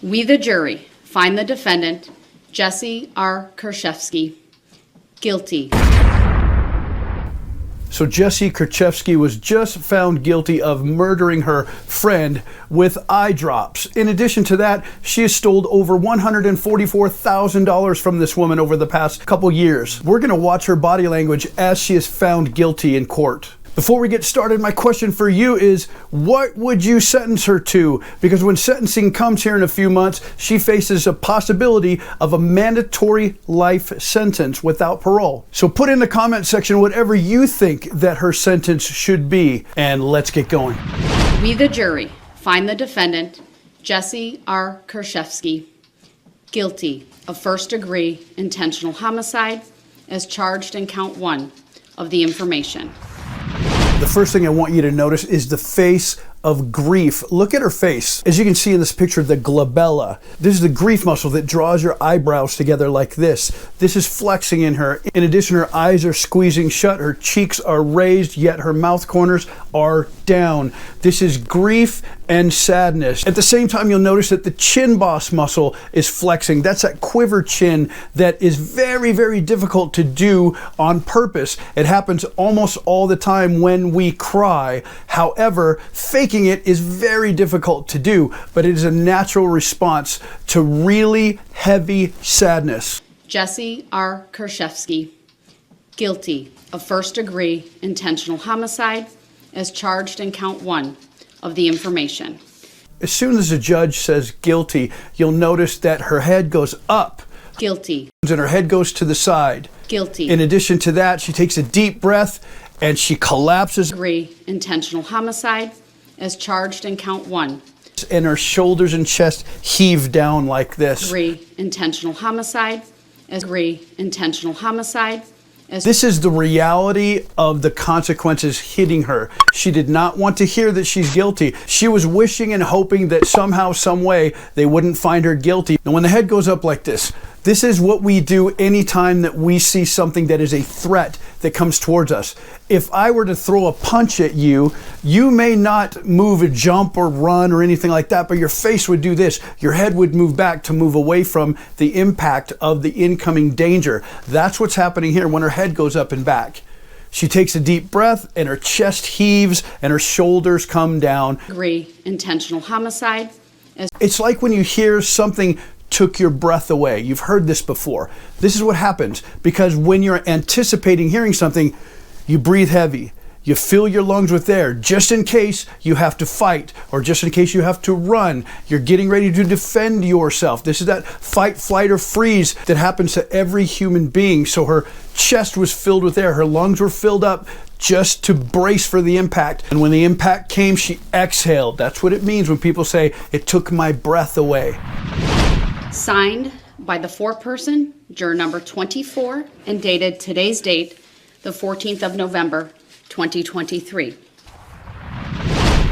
We, the jury, find the defendant, Jessy Kurczewski, guilty. So Jessy Kurczewski was just found guilty of murdering her friend with eye drops. In addition to that, she has stole over $144,000 from this woman over the past couple years. We're going to watch her body language as she is found guilty in court. Before we get started, my question for you is, what would you sentence her to? Because when sentencing comes here in a few months, she faces a possibility of a mandatory life sentence without parole. So put in the comment section whatever you think that her sentence should be, and let's get going. We, the jury, find the defendant, Jessy Kurczewski, guilty of first-degree intentional homicide as charged in count 1 of the information. The first thing I want you to notice is the face of grief. Look at her face. As you can see in this picture, the glabella. This is the grief muscle that draws your eyebrows together like this. This is flexing in her. In addition, her eyes are squeezing shut. Her cheeks are raised, yet her mouth corners are down. This is grief and sadness. At the same time, you'll notice that the chin boss muscle is flexing. That's that quiver chin that is very, very difficult to do on purpose. It happens almost all the time when we cry. However, faking it is very difficult to do, but it is a natural response to really heavy sadness. Jessy Kurczewski, guilty of first-degree intentional homicide as charged in count 1 of the information. As soon as the judge says guilty, you'll notice that her head goes up. Guilty. And her head goes to the side. Guilty. In addition to that, she takes a deep breath and she collapses. First-degree intentional homicide as charged in count 1. And her shoulders and chest heave down like this. Degree intentional homicide as degree intentional homicide. This is the reality of the consequences hitting her. She did not want to hear that she's guilty. She was wishing and hoping that somehow, some way, they wouldn't find her guilty. And when the head goes up like this is what we do anytime that we see something that is a threat that comes towards us. If I were to throw a punch at you, you may not move, jump or run or anything like that, but your face would do this. Your head would move back to move away from the impact of the incoming danger. That's what's happening here when her head goes up and back. She takes a deep breath and her chest heaves and her shoulders come down. Degree intentional homicide. It's like when you hear something took your breath away. You've heard this before. This is what happens because when you're anticipating hearing something, you breathe heavy. You fill your lungs with air just in case you have to fight or just in case you have to run. You're getting ready to defend yourself. This is that fight, flight, or freeze that happens to every human being. So her chest was filled with air. Her lungs were filled up just to brace for the impact. And when the impact came, she exhaled. That's what it means when people say, "It took my breath away." Signed by the foreperson, juror number 24, and dated today's date, the 14th of November, 2023.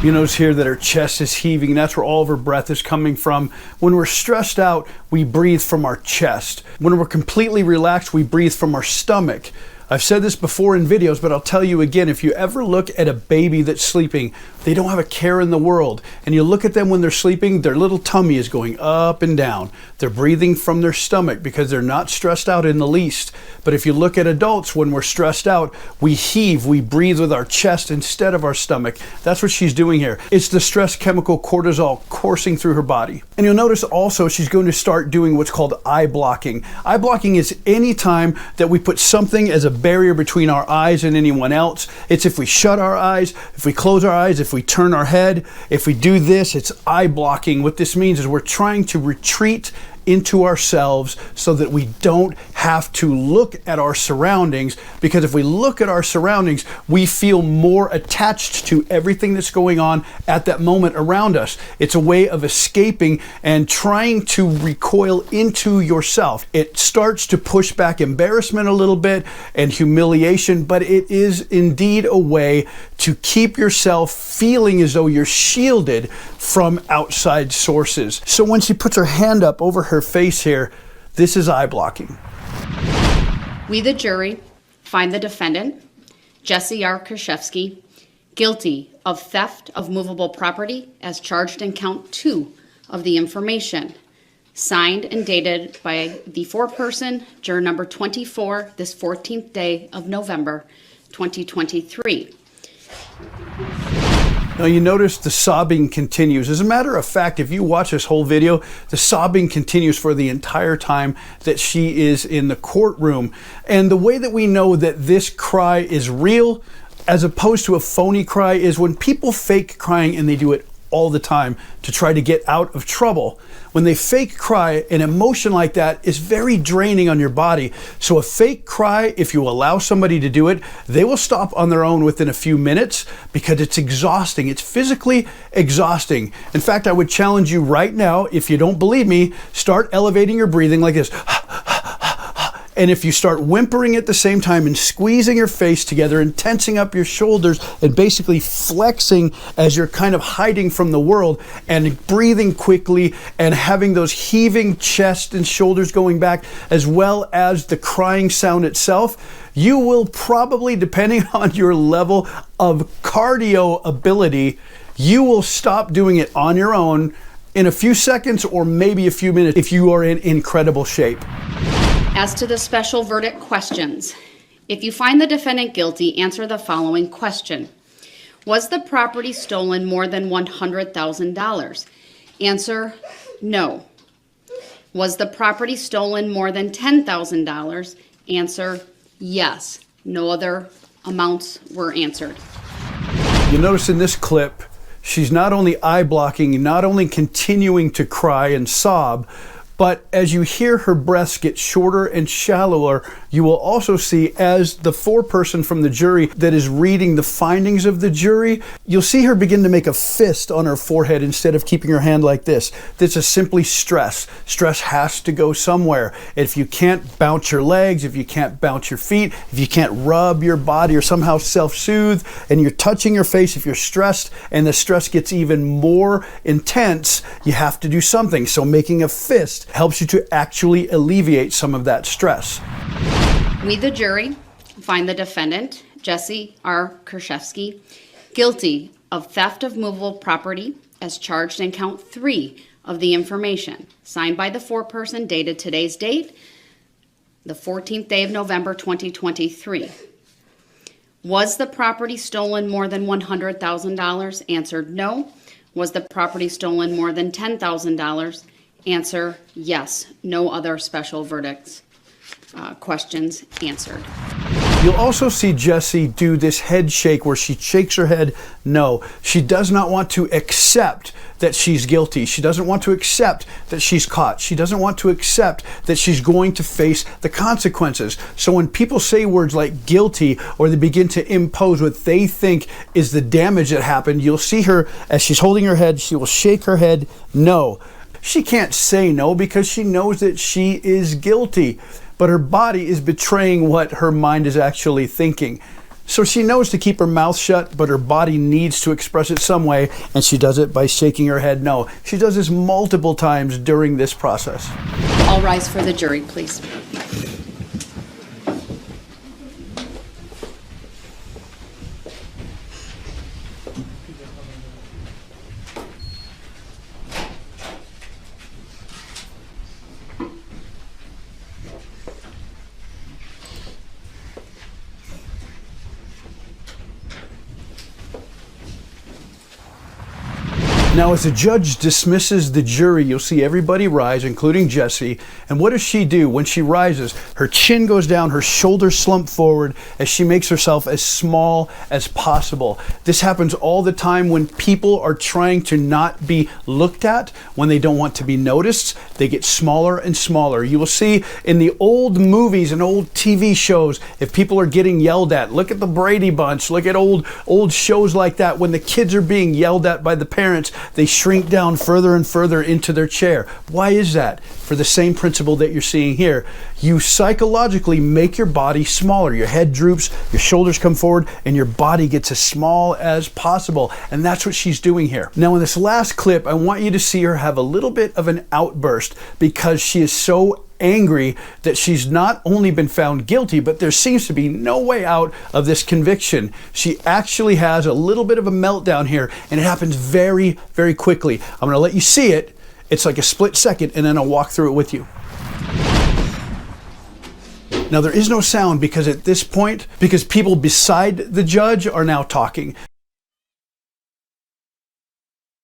You notice here that her chest is heaving. That's where all of her breath is coming from. When we're stressed out, we breathe from our chest. When we're completely relaxed, we breathe from our stomach. I've said this before in videos, but I'll tell you again, if you ever look at a baby that's sleeping, they don't have a care in the world. And you look at them when they're sleeping, their little tummy is going up and down. They're breathing from their stomach because they're not stressed out in the least. But if you look at adults, when we're stressed out, we heave, we breathe with our chest instead of our stomach. That's what she's doing here. It's the stress chemical cortisol coursing through her body. And you'll notice also she's going to start doing what's called eye blocking. Eye blocking is any time that we put something as a barrier between our eyes and anyone else. It's if we shut our eyes, if we close our eyes, if we turn our head, if we do this, it's eye blocking. What this means is we're trying to retreat into ourselves so that we don't have to look at our surroundings, because if we look at our surroundings, we feel more attached to everything that's going on at that moment around us. It's a way of escaping and trying to recoil into yourself. It starts to push back embarrassment a little bit and humiliation, but it is indeed a way to keep yourself feeling as though you're shielded from outside sources. So when she puts her hand up over her face here, this is eye blocking. We, the jury, find the defendant, Jessy Kurczewski, guilty of theft of movable property as charged in count 2 of the information, signed and dated by the foreperson, juror number 24, this 14th day of November, 2023. Now you notice the sobbing continues. As a matter of fact, if you watch this whole video, the sobbing continues for the entire time that she is in the courtroom. And the way that we know that this cry is real, as opposed to a phony cry, is when people fake crying, and they do it all the time to try to get out of trouble. When they fake cry, an emotion like that is very draining on your body. So a fake cry, if you allow somebody to do it, they will stop on their own within a few minutes because it's exhausting. It's physically exhausting. In fact, I would challenge you right now, if you don't believe me, start elevating your breathing like this. And if you start whimpering at the same time and squeezing your face together and tensing up your shoulders and basically flexing as you're kind of hiding from the world and breathing quickly and having those heaving chest and shoulders going back, as well as the crying sound itself, you will probably, depending on your level of cardio ability, you will stop doing it on your own in a few seconds or maybe a few minutes if you are in incredible shape. As to the special verdict questions, if you find the defendant guilty, answer the following question. Was the property stolen more than $100,000? Answer, no. Was the property stolen more than $10,000? Answer, yes. No other amounts were answered. You'll notice in this clip, she's not only eye blocking, not only continuing to cry and sob, but as you hear her breaths get shorter and shallower, you will also see, as the foreperson from the jury that is reading the findings of the jury, you'll see her begin to make a fist on her forehead instead of keeping her hand like this. This is simply stress. Stress has to go somewhere. If you can't bounce your legs, if you can't bounce your feet, if you can't rub your body or somehow self-soothe, and you're touching your face, if you're stressed and the stress gets even more intense, you have to do something. So making a fist helps you to actually alleviate some of that stress. We, the jury, find the defendant, Jessy Kurczewski, guilty of theft of movable property as charged in count 3 of the information, signed by the foreperson, dated today's date, the 14th day of November 2023. Was the property stolen more than $100,000? Answered, no. Was the property stolen more than $10,000? Answer, yes. No other special verdicts questions answered. You'll also see Jessy do this head shake where she shakes her head no. She does not want to accept that she's guilty. She doesn't want to accept that she's caught. She doesn't want to accept that she's going to face the consequences. So when people say words like guilty, or they begin to impose what they think is the damage that happened, you'll see her, as she's holding her head, she will shake her head no. She can't say no because she knows that she is guilty, but her body is betraying what her mind is actually thinking. So she knows to keep her mouth shut, but her body needs to express it some way, and she does it by shaking her head no. She does this multiple times during this process. All rise for the jury, please. Now, as the judge dismisses the jury, you'll see everybody rise, including Jessy. And what does she do? When she rises, her chin goes down, her shoulders slump forward as she makes herself as small as possible. This happens all the time when people are trying to not be looked at, when they don't want to be noticed. They get smaller and smaller. You will see in the old movies and old TV shows, if people are getting yelled at, look at the Brady Bunch, look at old shows like that. When the kids are being yelled at by the parents, they shrink down further and further into their chair. Why is that? For the same principle that you're seeing here. You psychologically make your body smaller. Your head droops, your shoulders come forward, and your body gets as small as possible. And that's what she's doing here. Now, in this last clip, I want you to see her have a little bit of an outburst because she is so angry that she's not only been found guilty, but there seems to be no way out of this conviction. She actually has a little bit of a meltdown here, and it happens very, very quickly. I'm going to let you see it, It's like a split second, and then I'll walk through it with you. Now, there is no sound because at this point, because people beside the judge are now talking.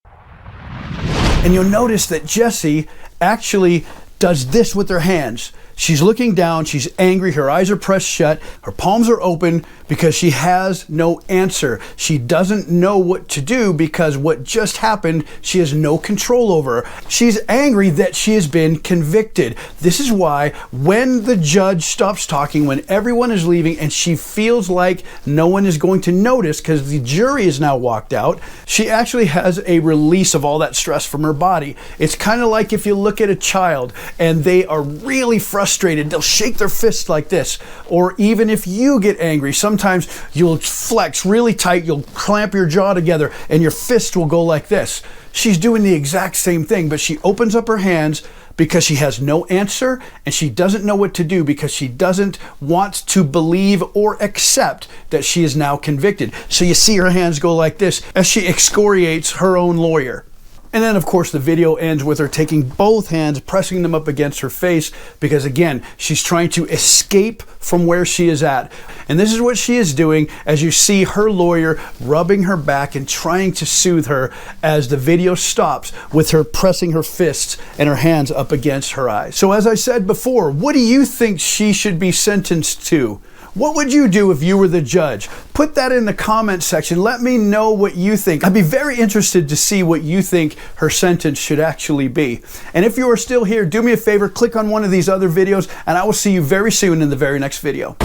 And you'll notice that Jessy actually does this with her hands. She's looking down, she's angry, her eyes are pressed shut, her palms are open because she has no answer. She doesn't know what to do because what just happened, she has no control over. She's angry that she has been convicted. This is why when the judge stops talking, when everyone is leaving and she feels like no one is going to notice because the jury is now walked out, she actually has a release of all that stress from her body. It's kind of like if you look at a child and they are really frustrated, they'll shake their fist like this. Or even if you get angry, sometimes you'll flex really tight, you'll clamp your jaw together, and your fist will go like this. She's doing the exact same thing, but she opens up her hands because she has no answer, and she doesn't know what to do because she doesn't want to believe or accept that she is now convicted. So you see her hands go like this as she excoriates her own lawyer. And then, of course, the video ends with her taking both hands, pressing them up against her face, because again, she's trying to escape from where she is at. And this is what she is doing as you see her lawyer rubbing her back and trying to soothe her as the video stops with her pressing her fists and her hands up against her eyes. So as I said before, what do you think she should be sentenced to? What would you do if you were the judge? Put that in the comment section. Let me know what you think. I'd be very interested to see what you think her sentence should actually be. And if you are still here, do me a favor, click on one of these other videos, and I will see you very soon in the very next video.